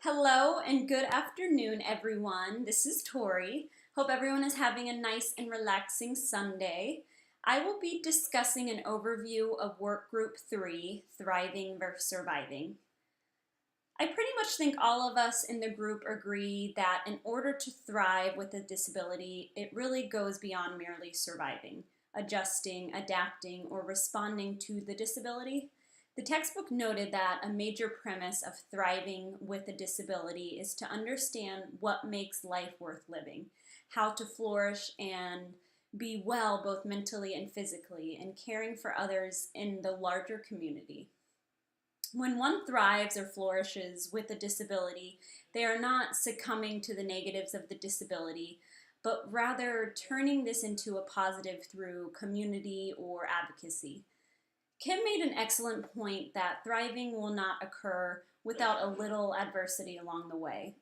Hello and good afternoon, everyone. This is Tori. Hope everyone is having a nice and relaxing Sunday. I will be discussing an overview of Work Group 3, Thriving versus Surviving. I pretty much think all of us in the group agree that in order to thrive with a disability, it really goes beyond merely surviving, adjusting, adapting, or responding to the disability. The textbook noted that a major premise of thriving with a disability is to understand what makes life worth living, how to flourish and be well both mentally and physically, and caring for others in the larger community. When one thrives or flourishes with a disability, they are not succumbing to the negatives of the disability, but rather turning this into a positive through community or advocacy. Kim made an excellent point that thriving will not occur without a little adversity along the way.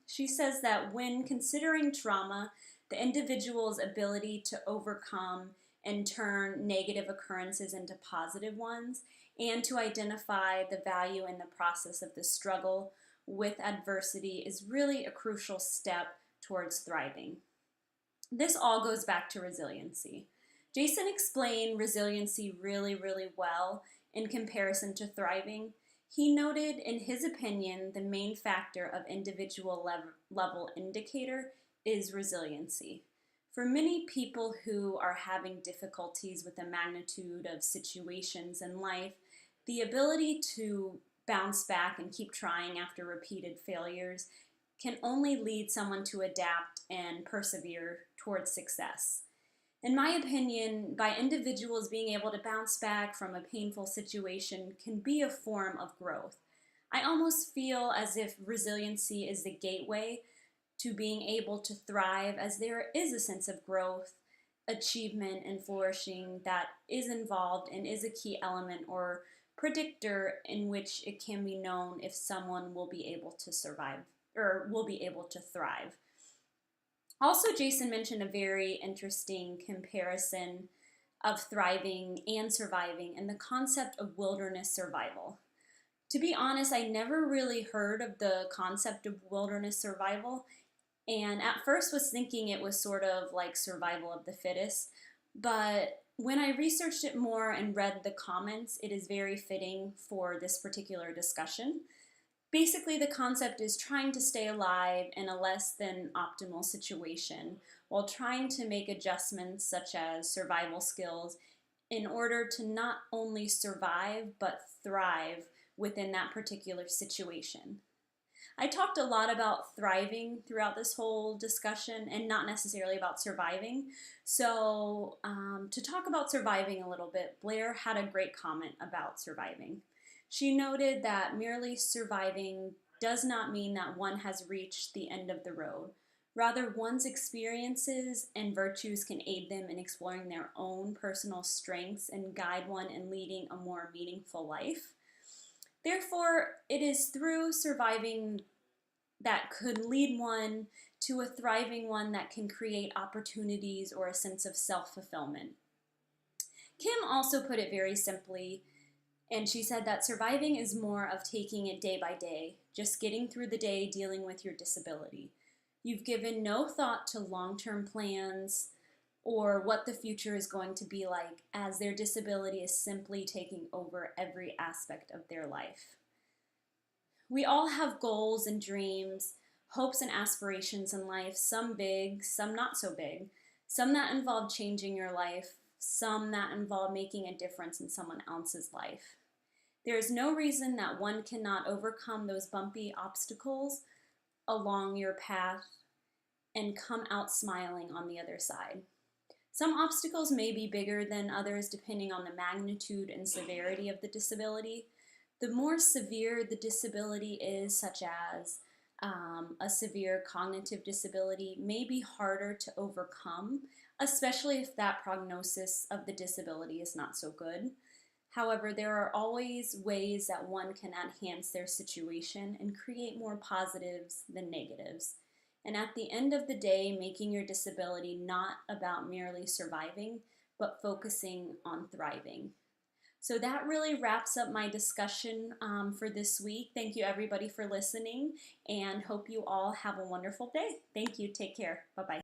She says that when considering trauma, the individual's ability to overcome and turn negative occurrences into positive ones, and to identify the value in the process of the struggle with adversity is really a crucial step towards thriving. This all goes back to resiliency. Jason explained resiliency really well in comparison to thriving. He noted, in his opinion, the main factor of individual level indicator is resiliency. For many people who are having difficulties with the magnitude of situations in life, the ability to bounce back and keep trying after repeated failures can only lead someone to adapt and persevere towards success. In my opinion, by individuals being able to bounce back from a painful situation can be a form of growth. I almost feel as if resiliency is the gateway to being able to thrive, as there is a sense of growth, achievement, and flourishing that is involved and is a key element or predictor in which it can be known if someone will be able to survive or will be able to thrive. Also, Jason mentioned a very interesting comparison of thriving and surviving and the concept of wilderness survival. To be honest, I never really heard of the concept of wilderness survival, and at first was thinking it was sort of like survival of the fittest, but when I researched it more and read the comments, it is very fitting for this particular discussion. Basically, the concept is trying to stay alive in a less than optimal situation while trying to make adjustments such as survival skills in order to not only survive but thrive within that particular situation. I talked a lot about thriving throughout this whole discussion and not necessarily about surviving. So, to talk about surviving a little bit, Blair had a great comment about surviving. She noted that merely surviving does not mean that one has reached the end of the road. Rather, one's experiences and virtues can aid them in exploring their own personal strengths and guide one in leading a more meaningful life. Therefore, it is through surviving that could lead one to a thriving one that can create opportunities or a sense of self-fulfillment. Kim also put it very simply, and she said that surviving is more of taking it day by day, just getting through the day dealing with your disability. You've given no thought to long-term plans or what the future is going to be like, as their disability is simply taking over every aspect of their life. We all have goals and dreams, hopes and aspirations in life, some big, some not so big, some that involve changing your life, some that involve making a difference in someone else's life. There is no reason that one cannot overcome those bumpy obstacles along your path and come out smiling on the other side. Some obstacles may be bigger than others depending on the magnitude and severity of the disability. The more severe the disability is, such as a severe cognitive disability, may be harder to overcome, especially if that prognosis of the disability is not so good. However, there are always ways that one can enhance their situation and create more positives than negatives. And at the end of the day, making your disability not about merely surviving, but focusing on thriving. So that really wraps up my discussion for this week. Thank you everybody for listening and hope you all have a wonderful day. Thank you. Take care. Bye-bye.